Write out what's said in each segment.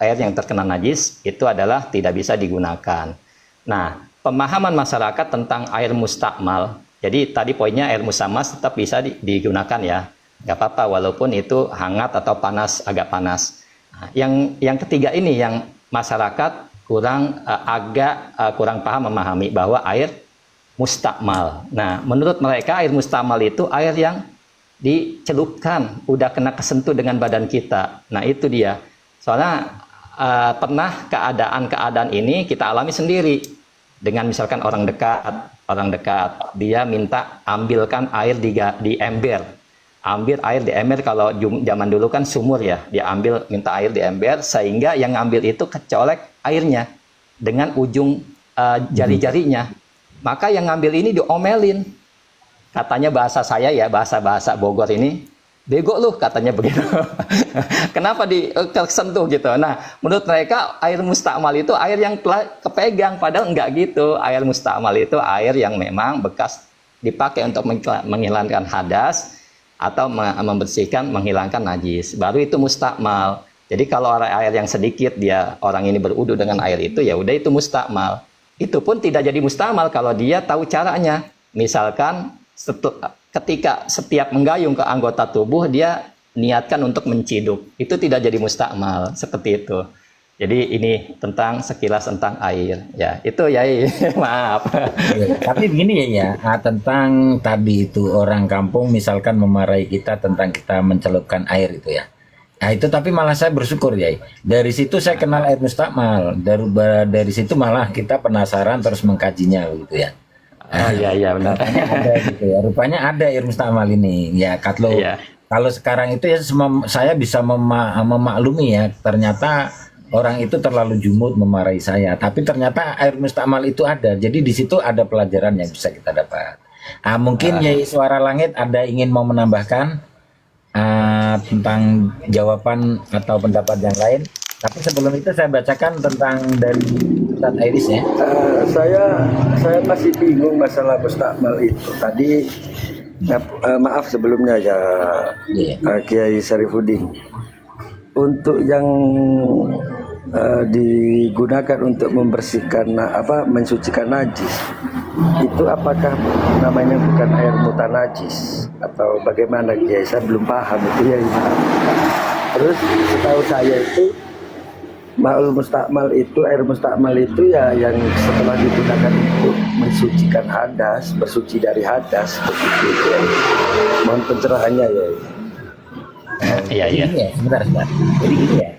air yang terkena najis itu adalah tidak bisa digunakan. Nah, pemahaman masyarakat tentang air mustakmal, jadi tadi poinnya air musamas tetap bisa digunakan ya, nggak apa-apa walaupun itu hangat atau panas, agak panas. Nah, yang ketiga ini yang masyarakat kurang paham memahami bahwa air mustakmal. Nah, menurut mereka air mustakmal itu air yang dicelupkan, udah kena kesentuh dengan badan kita. Nah, itu dia. Soalnya pernah keadaan ini kita alami sendiri dengan misalkan orang dekat dia minta ambilkan air di ember, ambil air di ember. Kalau zaman dulu kan sumur ya, dia minta air di ember sehingga yang ambil itu kecolek airnya dengan ujung jari-jarinya. Maka yang ngambil ini diomelin, katanya bahasa saya ya, bahasa Bogor ini, bego lu katanya begitu. Kenapa kesentuh gitu. Nah, menurut mereka air mustakmal itu air yang telah kepegang, padahal enggak gitu. Air mustakmal itu air yang memang bekas dipakai untuk menghilangkan hadas atau menghilangkan najis, baru itu mustakmal. Jadi kalau air yang sedikit orang ini berudu dengan air itu, ya udah itu mustakmal. Itu pun tidak jadi mustakmal kalau dia tahu caranya. Misalkan ketika setiap menggayung ke anggota tubuh dia niatkan untuk menciduk, itu tidak jadi mustakmal seperti itu. Jadi ini sekilas tentang air ya, itu ya. Maaf ya, tapi begini ya, tentang tadi itu orang kampung misalkan memarahi kita tentang kita mencelupkan air itu ya. Nah itu tapi malah saya bersyukur ya, dari situ saya kenal air mustakmal, dari situ malah kita penasaran terus mengkajinya gitu ya. Oh iya benar. Ada gitu ya. Rupanya ada air mustakmal ini. Ya kalau sekarang itu ya saya bisa memaklumi ya. Ternyata orang itu terlalu jumud memarahi saya. Tapi ternyata air mustakmal itu ada. Jadi di situ ada pelajaran yang bisa kita dapat. Mungkin Yai Suara Langit ada ingin mau menambahkan tentang jawaban atau pendapat yang lain. Tapi sebelum itu saya bacakan tentang dari Ustadz Iris ya. Saya masih bingung masalah mustakmal itu. Tadi maaf sebelumnya ya, Kiai Syarifuddin. Untuk yang digunakan untuk membersihkan mensucikan najis, itu apakah namanya bukan air mutanajis atau bagaimana Kiai? Saya belum paham itu ya. Terus setahu saya itu air mustakmal itu ya yang setelah digunakan untuk mensucikan hadas, bersuci dari hadas begitu ya. Mohon pencerahannya ya. Iya. Sebentar. Jadi ini ya.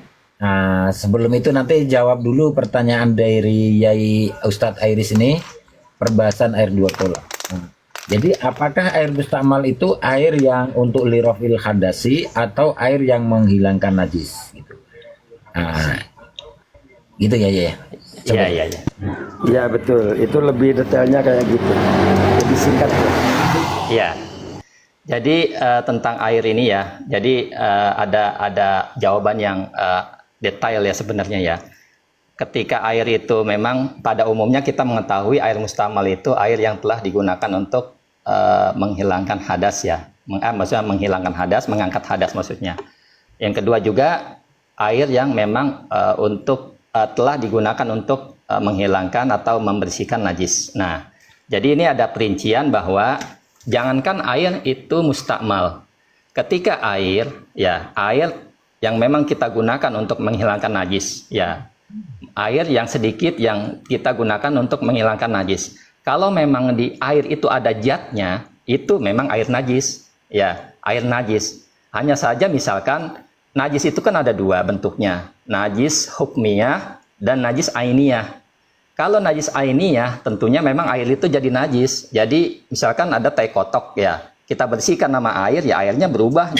Sebelum itu nanti jawab dulu pertanyaan dari Yai Ustadz Iris ini, perbahasan air dua kolam. Jadi apakah air mustakmal itu air yang untuk lirofil hadasi atau air yang menghilangkan najis gitu? Gitu ya. Iya. Iya betul, itu lebih detailnya kayak gitu. Jadi singkat ya. Iya. Jadi tentang air ini ya. Jadi ada jawaban yang detail ya sebenarnya ya. Ketika air itu memang pada umumnya kita mengetahui air mustakmal itu air yang telah digunakan untuk menghilangkan hadas ya. Maksudnya menghilangkan hadas, mengangkat hadas maksudnya. Yang kedua juga air yang memang telah digunakan untuk menghilangkan atau membersihkan najis. Nah, jadi ini ada perincian bahwa jangankan air itu mustakmal. Ketika air yang memang kita gunakan untuk menghilangkan najis, ya, air yang sedikit yang kita gunakan untuk menghilangkan najis. Kalau memang di air itu ada zatnya, itu memang air najis, ya, air najis. Hanya saja misalkan najis itu kan ada dua bentuknya, najis hukmiyah dan najis ainiyah. Kalau najis ainiyah tentunya memang air itu jadi najis. Jadi misalkan ada teh kotok ya, kita bersihkan nama air ya airnya berubah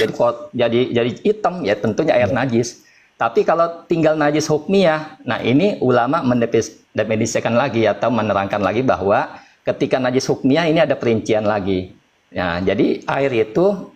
jadi hitam ya tentunya air najis. Tapi kalau tinggal najis hukmiyah, nah ini ulama mendefinisikan lagi atau menerangkan lagi bahwa ketika najis hukmiyah ini ada perincian lagi. Nah, jadi air itu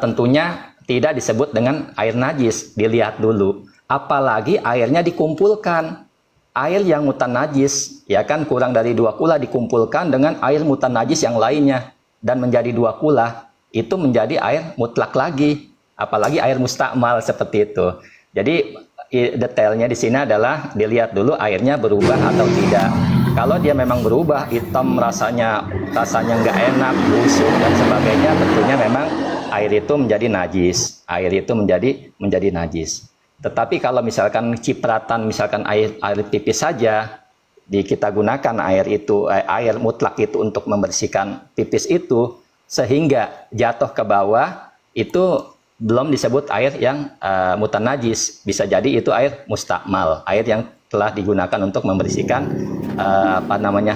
tentunya tidak disebut dengan air najis, dilihat dulu. Apalagi airnya dikumpulkan. Air yang mutanajis, ya kan kurang dari 2 kula dikumpulkan dengan air mutanajis yang lainnya dan menjadi 2 kula, itu menjadi air mutlak lagi. Apalagi air mustakmal seperti itu. Jadi detailnya di sini adalah dilihat dulu airnya berubah atau tidak. Kalau dia memang berubah, hitam rasanya nggak enak, busuk dan sebagainya, tentunya memang air itu menjadi najis. Air itu menjadi najis. Tetapi kalau misalkan cipratan, misalkan air pipis saja, kita gunakan air mutlak itu untuk membersihkan pipis itu, sehingga jatuh ke bawah, itu belum disebut air yang mutan najis. Bisa jadi itu air mustakmal, air yang telah digunakan untuk membersihkan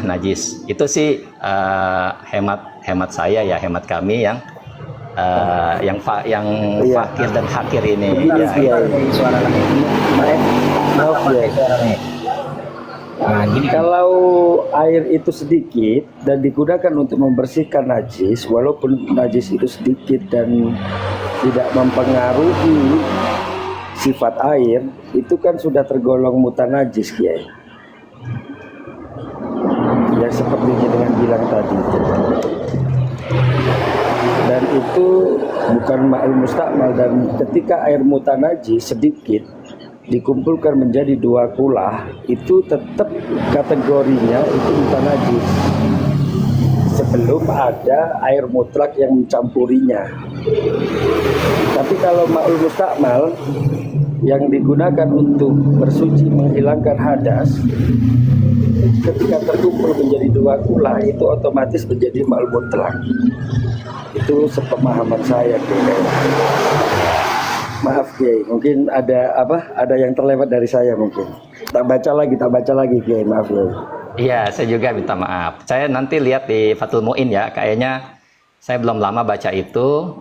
najis. Itu sih hemat saya ya, hemat kami yang fakir dan hakir ini. Suara lagi. Maaf ya. Nah, gini Kalau air itu sedikit dan digunakan untuk membersihkan najis, walaupun najis itu sedikit dan tidak mempengaruhi sifat air, itu kan sudah tergolong mutan najis, Kiai. Ya seperti dengan bilang tadi itu. Dan itu bukan ma'ul mustakmal, dan ketika air mutan najis sedikit dikumpulkan menjadi 2 kulah, itu tetap kategorinya itu mutan najis sebelum ada air mutlak yang mencampurinya. Tapi kalau ma'ul mustakmal yang digunakan untuk bersuci menghilangkan hadas, ketika terkumpul menjadi 2 kulah, itu otomatis menjadi ma'ul mutlak. Itu sepemahaman saya, Kiai. Maaf Kiai, mungkin ada yang terlewat dari saya mungkin. Tak baca lagi Kiai, maaf Kiai. Iya, saya juga minta maaf. Saya nanti lihat di Fathul Mu'in ya, kayaknya saya belum lama baca itu,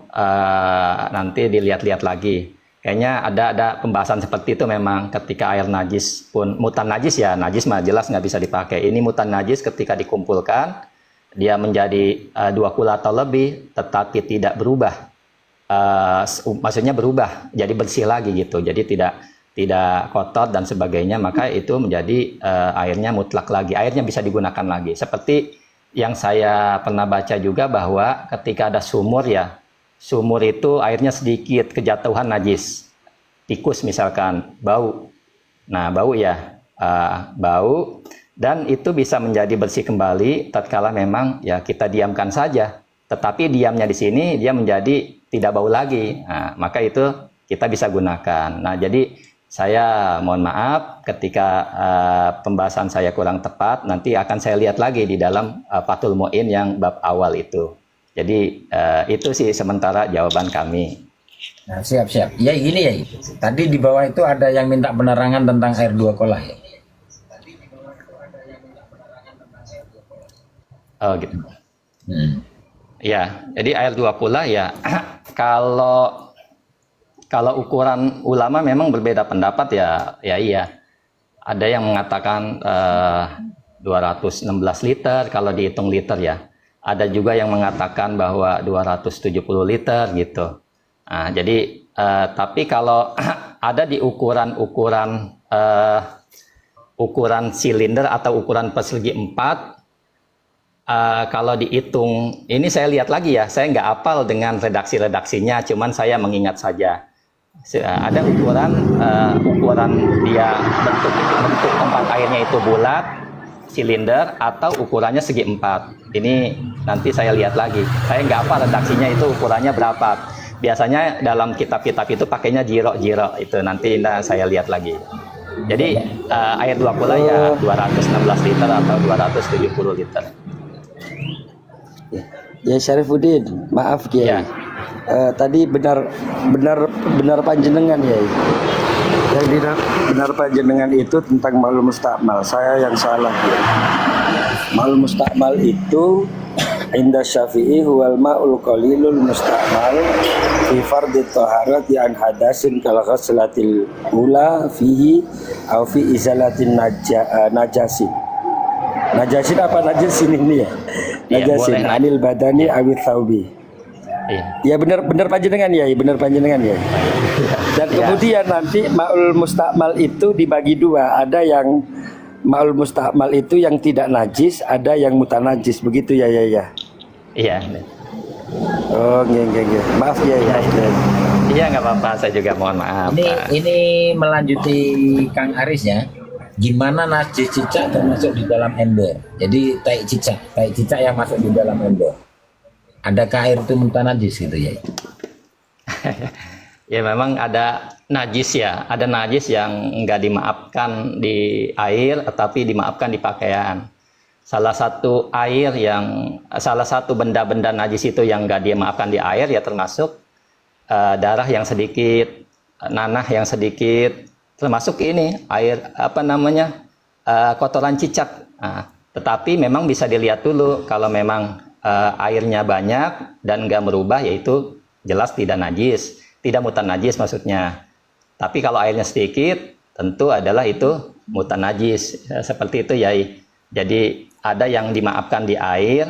nanti dilihat-lihat lagi. Kayaknya ada pembahasan seperti itu memang, ketika air najis pun, mutan najis ya, najis mah jelas nggak bisa dipakai. Ini mutan najis ketika dikumpulkan, dia menjadi 2 kula atau lebih, tetapi tidak berubah. Maksudnya berubah jadi bersih lagi gitu, jadi tidak kotor dan sebagainya, maka itu menjadi airnya mutlak lagi, airnya bisa digunakan lagi. Seperti yang saya pernah baca juga bahwa ketika ada sumur ya, sumur itu airnya sedikit, kejatuhan najis, tikus misalkan, bau, nah bau ya, bau, dan itu bisa menjadi bersih kembali tatkala memang ya kita diamkan saja. Tetapi diamnya di sini dia menjadi tidak bau lagi, nah, maka itu kita bisa gunakan. Nah, jadi saya mohon maaf ketika pembahasan saya kurang tepat, nanti akan saya lihat lagi di dalam Fathul Mu'in yang bab awal itu. Jadi itu sih sementara jawaban kami. Nah, siap. Ya gini ya. Tadi di bawah itu ada yang minta penerangan tentang air 2 kolah ya. Oh gitu. Ya, jadi air 2 kula ya. Kalau ukuran ulama memang berbeda pendapat ya iya. Ada yang mengatakan 216 liter kalau dihitung liter ya. Ada juga yang mengatakan bahwa 270 liter gitu. Nah, jadi tapi kalau ada di ukuran silinder atau ukuran persegi 4, kalau dihitung, ini saya lihat lagi ya, saya nggak hafal dengan redaksi-redaksinya, cuman saya mengingat saja. Ada ukuran dia bentuk tempat airnya itu bulat, silinder, atau ukurannya segi 4. Ini nanti saya lihat lagi. Saya nggak hafal redaksinya itu ukurannya berapa. Biasanya dalam kitab-kitab itu pakainya jiro itu, nanti saya lihat lagi. Jadi air 2 kula ya 216 liter atau 270 liter. Ya Syarifuddin, maaf Kiai. Ya. Tadi benar panjenengan ya. Yang benar panjenengan itu tentang ma'ul mustakmal. Saya yang salah ya. Ma'ul mustakmal itu inda Syafi'i huwal ma'ul qalilul mustakmal fi fardhi taharati an hadasin kal ghaslatil ula fihi aw fi izalatin najasin. Najasin apa najasin ini ya? Najasin ya, anil badani awit thawbi. Ya benar panjenengan ya, benar panjenengan ya. Dan kemudian nanti ma'ul mustakmal itu dibagi 2. Ada yang ma'ul mustakmal itu yang tidak najis, ada yang mutanajis, begitu ya. Iya. Oh, nggih. Maaf ya, Iya, maaf iya. ya. Iya, nggak apa-apa. Saya juga mohon maaf. Ini melanjuti Kang Aris ya. Gimana najis cicak termasuk di dalam ember? Jadi tai cicak yang masuk di dalam ember. Adakah air itu muntah najis gitu ya? Ya memang ada najis ya. Ada najis yang nggak dimaafkan di air, tapi dimaafkan di pakaian. Salah satu benda-benda najis itu yang nggak dimaafkan di air ya termasuk darah yang sedikit, nanah yang sedikit, termasuk ini air kotoran cicak. Nah, tetapi memang bisa dilihat dulu kalau memang airnya banyak dan nggak merubah, yaitu jelas tidak najis, tidak mutan najis maksudnya. Tapi kalau airnya sedikit, tentu adalah itu mutan najis. Seperti itu ya. Jadi ada yang dimaafkan di air,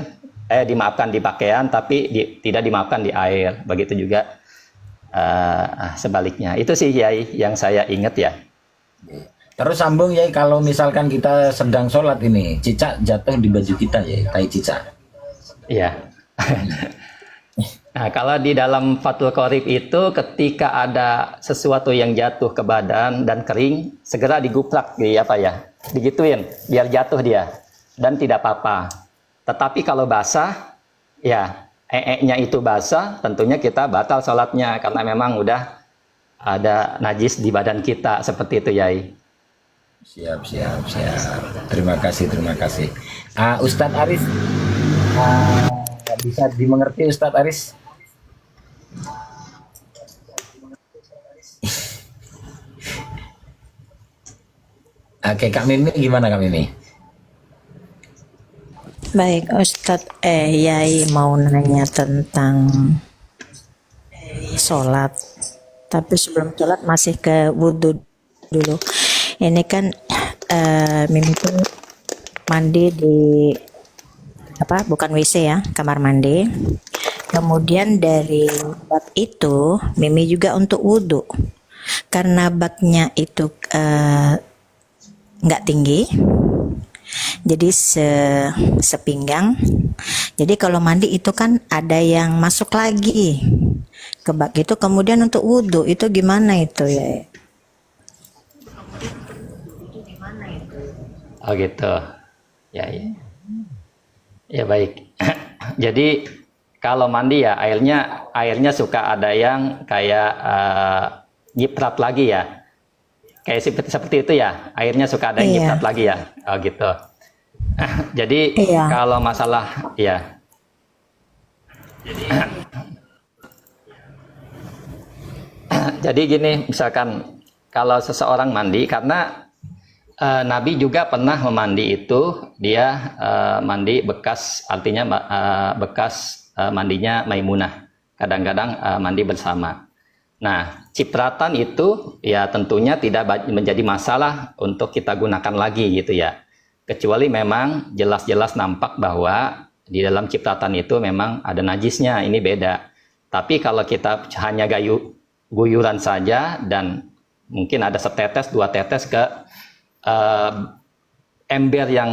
dimaafkan di pakaian, tapi tidak dimaafkan di air. Begitu juga sebaliknya. Itu sih Yai yang saya ingat ya. Terus sambung ya, kalau misalkan kita sedang sholat ini, cicak jatuh di baju kita ya, tai cicak. Iya. Nah, kalau di dalam Fathul Qorib itu ketika ada sesuatu yang jatuh ke badan dan kering, segera diguprak digituin biar jatuh dia dan tidak apa-apa. Tetapi kalau basah, ya nya itu basah, tentunya kita batal sholatnya karena memang udah ada najis di badan kita, seperti itu Yai. Siap. Terima kasih. Ustadz Aris, bisa dimengerti Ustadz Aris? Oke, Kak Mimi gimana Kak Mimi? Baik, Ustadz, Yai mau nanya tentang sholat. Tapi sebelum sholat masih ke wudhu dulu. Ini kan Mimi tuh mandi di bukan WC ya, kamar mandi. Kemudian dari bak itu Mimi juga untuk wudhu. Karena baknya itu nggak tinggi, jadi sepinggang. Jadi kalau mandi itu kan ada yang masuk lagi ke bak itu. Kemudian untuk wudhu itu gimana itu ya? Oh gitu. Ya. Ya baik. Jadi kalau mandi ya airnya suka ada yang kayak nyiprat lagi ya. Kayak seperti itu ya. Airnya suka ada yang nyiprat lagi ya. Oh gitu. Jadi kalau masalah ya. Jadi gini, misalkan kalau seseorang mandi, karena Nabi juga pernah memandi itu, dia mandi bekas, artinya bekas mandinya Maimunah. Kadang-kadang mandi bersama. Nah, cipratan itu ya tentunya tidak menjadi masalah untuk kita gunakan lagi gitu ya. Kecuali memang jelas-jelas nampak bahwa di dalam cipratan itu memang ada najisnya, ini beda. Tapi kalau kita hanya guyuran saja dan mungkin ada setetes, 2 tetes ke ember yang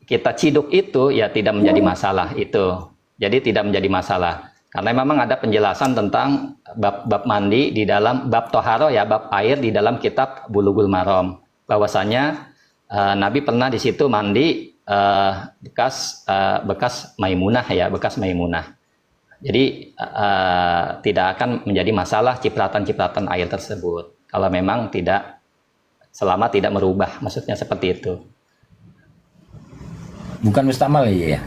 kita ciduk itu, ya tidak menjadi masalah itu. Jadi tidak menjadi masalah. Karena memang ada penjelasan tentang bab mandi di dalam bab toharo ya, bab air di dalam kitab Bulughul Maram. Bahwasanya Nabi pernah di situ mandi bekas Maimunah ya, bekas Maimunah. Jadi tidak akan menjadi masalah cipratan-cipratan air tersebut. Kalau memang selama tidak merubah, maksudnya seperti itu. Bukan mustamal ya?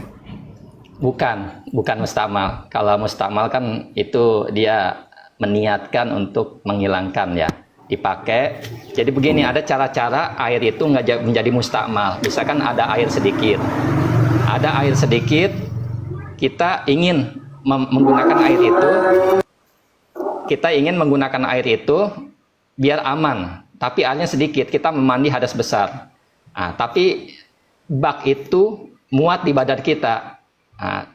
Bukan mustamal. Kalau mustamal kan itu dia meniatkan untuk menghilangkan ya, dipakai. Jadi begini, ada cara-cara air itu nggak menjadi mustamal. Misalkan ada air sedikit, kita ingin menggunakan air itu biar aman, tapi airnya sedikit, kita memandi hadas besar. Tapi bak itu muat di badan kita.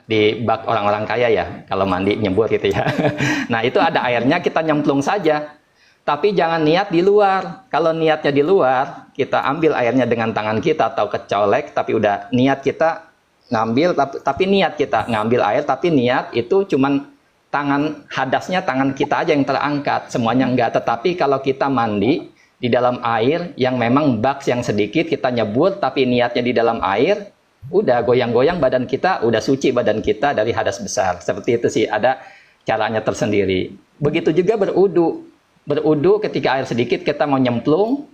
Di bak orang-orang kaya ya, kalau mandi nyebur gitu ya. Nah itu ada airnya, kita nyemplung saja. Tapi jangan niat di luar. Kalau niatnya di luar, kita ambil airnya dengan tangan kita atau kecolek, tapi udah niat kita ngambil tapi niat kita ngambil air, tapi niat itu cuman tangan hadasnya tangan kita aja yang terangkat, semuanya enggak. Tetapi kalau kita mandi di dalam air yang memang baks yang sedikit, kita nyebur tapi niatnya di dalam air, udah goyang-goyang badan kita, udah suci badan kita dari hadas besar. Seperti itu sih, ada caranya tersendiri. Begitu juga berudu. Berudu ketika air sedikit kita mau nyemplung,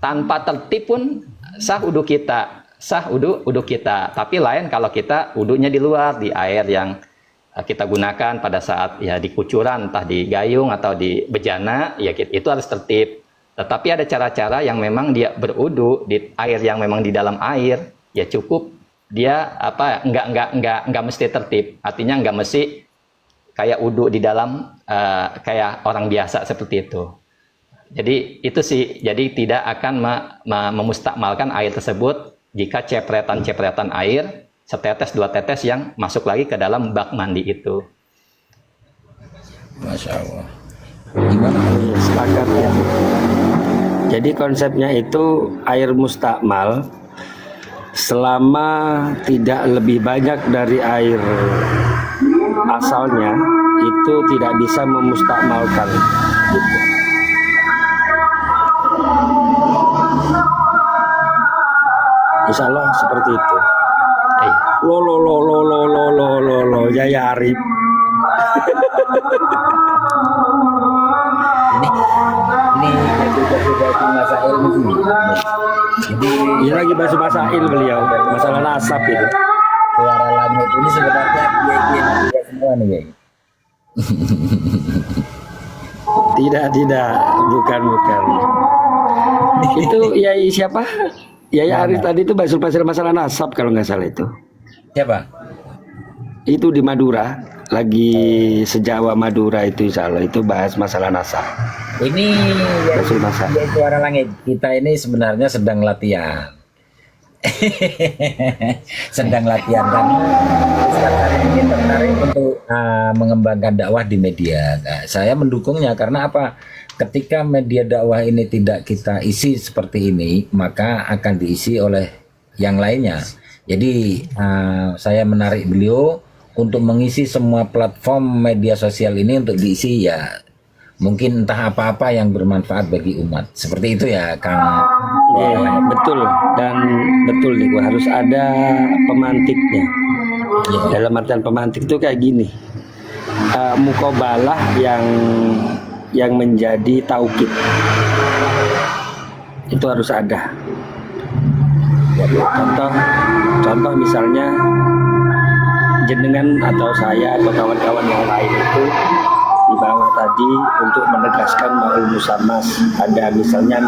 tanpa tertib pun sah udu kita. Sah udu kita. Tapi lain kalau kita udunya di luar, di air yang kita gunakan pada saat ya di kucuran, entah di gayung atau di bejana, ya itu harus tertib. Tetapi ada cara-cara yang memang dia berudu di air yang memang di dalam air, ya cukup dia enggak mesti tertib. Artinya enggak mesti kayak udu di dalam kayak orang biasa seperti itu. Jadi itu sih, jadi tidak akan memustakmalkan air tersebut jika cepretan-cepretan air setetes dua tetes yang masuk lagi ke dalam bak mandi itu. Masya Allah. Gimana? Sepakat ya. Jadi konsepnya itu air mustakmal selama tidak lebih banyak dari air asalnya itu tidak bisa memustakmalkan gitu. Insya Allah seperti itu. Lo Yaya Arif. Ini juga masail begini. Jadi Ini lagi bahas masail beliau, masalah nasab itu. suara langit ini sebenarnya dia semua nih, Yai. Tidak, bukan. Itu Yai siapa? Yai Arif tadi itu bahas masalah nasab kalau nggak salah itu. Siapa? Itu di Madura, lagi sejawa Madura itu insya Allah itu bahas masalah nasab. Ini ya suara langit. Kita ini sebenarnya sedang latihan. Sedang latihan kan. Sekarang ini tertarik untuk mengembangkan dakwah di media. Nah, saya mendukungnya karena apa? Ketika media dakwah ini tidak kita isi seperti ini, maka akan diisi oleh yang lainnya. Jadi saya menarik beliau untuk mengisi semua platform media sosial ini untuk diisi ya mungkin entah apa-apa yang bermanfaat bagi umat. Seperti itu ya, Kang. Ya, betul dan betul nih, harus ada pemantiknya. Ya. Dalam artian pemantik itu kayak gini, mukobalah yang menjadi taukid itu harus ada. Contoh misalnya jenengan atau saya atau kawan-kawan yang lain itu di bawah tadi untuk menegaskan ma'ul musammas, ada misalnya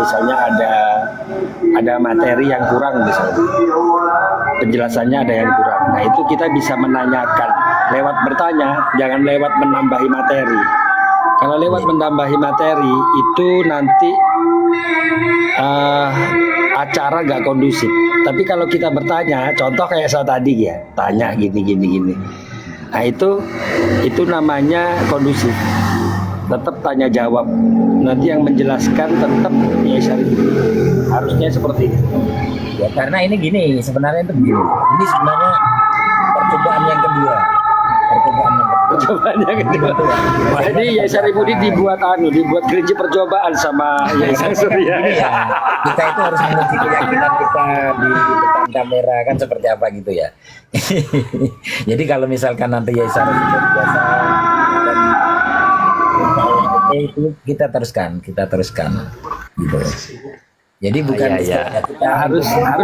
ada materi yang kurang, misalnya penjelasannya ada yang kurang. Nah itu kita bisa menanyakan lewat bertanya, jangan lewat menambahi materi. Kalau lewat menambahi materi itu nanti acara gak kondusif. Tapi kalau kita bertanya, contoh kayak saya tadi ya, tanya gini. Nah itu namanya kondusif. Tetap tanya jawab. Nanti yang menjelaskan tetap ya syarif. Harusnya seperti itu. Ya karena ini gini, sebenarnya itu begini. Ini sebenarnya percobaan yang kedua. Percobaan yang kedua. Jadi ya Syarifudin dibuat kelinci percobaan sama ya Sang Surya. Ya, kita itu harus menguji keyakinan kita di depan kamera kan seperti apa gitu ya. Jadi kalau misalkan nanti ya Syarif itu biasa dan itu kita teruskan gitu. Jadi bukan kita harus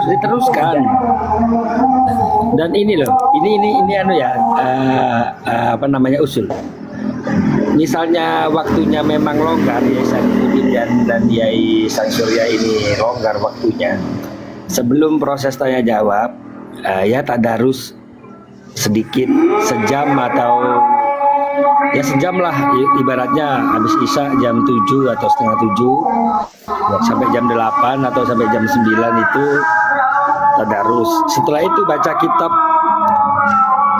diteruskan. Dan ini loh, ini anu ya, apa namanya usul. Misalnya waktunya memang longgar ya Syarifudin dan Yai Sang Surya ini longgar waktunya. Sebelum proses tanya jawab, ya tadarus sedikit sejam atau ya sejam lah, ibaratnya habis Isya jam 7 atau setengah 7 sampai jam 8 atau sampai jam 9 itu tadarus. Setelah itu baca kitab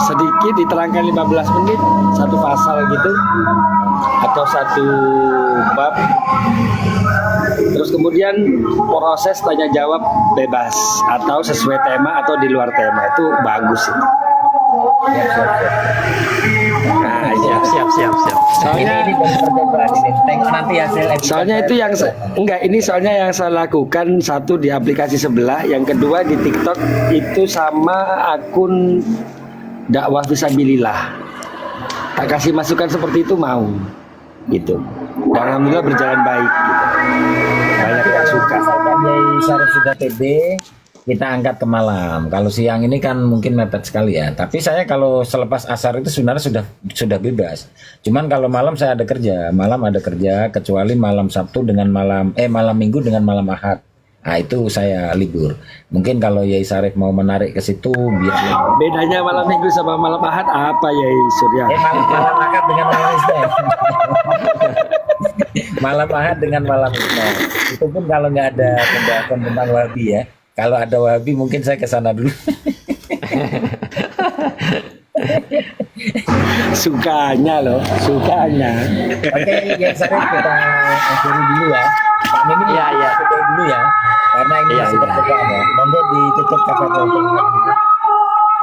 sedikit diterangkan 15 menit satu pasal gitu atau satu bab, terus kemudian proses tanya jawab bebas atau sesuai tema atau di luar tema, itu bagus itu. Nah, Siap, siap, siap, siap. soalnya Ini baru percobaan ini. Tengok nanti hasil editan. soalnya itu yang enggak, ini soalnya yang saya lakukan, satu di aplikasi sebelah, yang kedua di TikTok itu sama akun dakwah fisabilillah. Tak kasih masukan seperti itu mau gitu. Dan alhamdulillah berjalan baik gitu. Banyak yang suka. Misalkan Yai Syarif sudah TB, kita angkat ke malam. Kalau siang ini kan mungkin mepet sekali ya. Tapi saya kalau selepas asar itu sebenarnya sudah bebas. Cuman kalau malam saya ada kerja, kecuali malam Sabtu dengan malam Minggu dengan malam Ahad. Nah itu saya libur. Mungkin kalau Yai Syarif mau menarik ke situ biar Bedanya malam Minggu sama malam Ahad apa ya Surya? malam Ahad dengan malam Isnin. Malam Ahad dengan malam Isnin. Itu pun kalau nggak ada pembahasan tentang Wahabi ya. Kalau ada Wahabi mungkin saya ke sana dulu. Sukanya loh, sukanya. Oke, Yai Syarif kita akhiri dulu ya. Pak Mimin Iya, iya. tutup dulu ya. Karena ini Iya, masih iya. berpegang ya. Monggo ditutup kafe.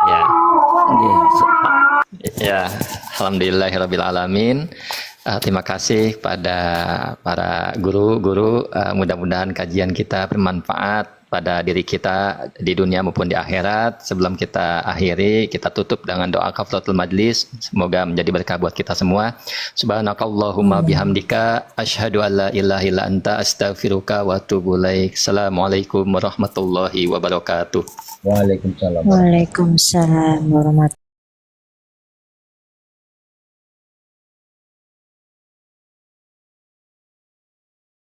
Ya. Oke. Ya, alhamdulillahirabbil alamin. Terima kasih pada para guru-guru. Mudah-mudahan kajian kita bermanfaat pada diri kita di dunia maupun di akhirat. Sebelum kita akhiri, kita tutup dengan doa kafaratul majlis. Semoga menjadi berkah buat kita semua. Subhanakallahumma bihamdika asyhadu an la ilaha illa anta astaghfiruka wa atubu ilaik. Assalamualaikum warahmatullahi wabarakatuh. Waalaikumsalam. Waalaikumsalam warahmatullahi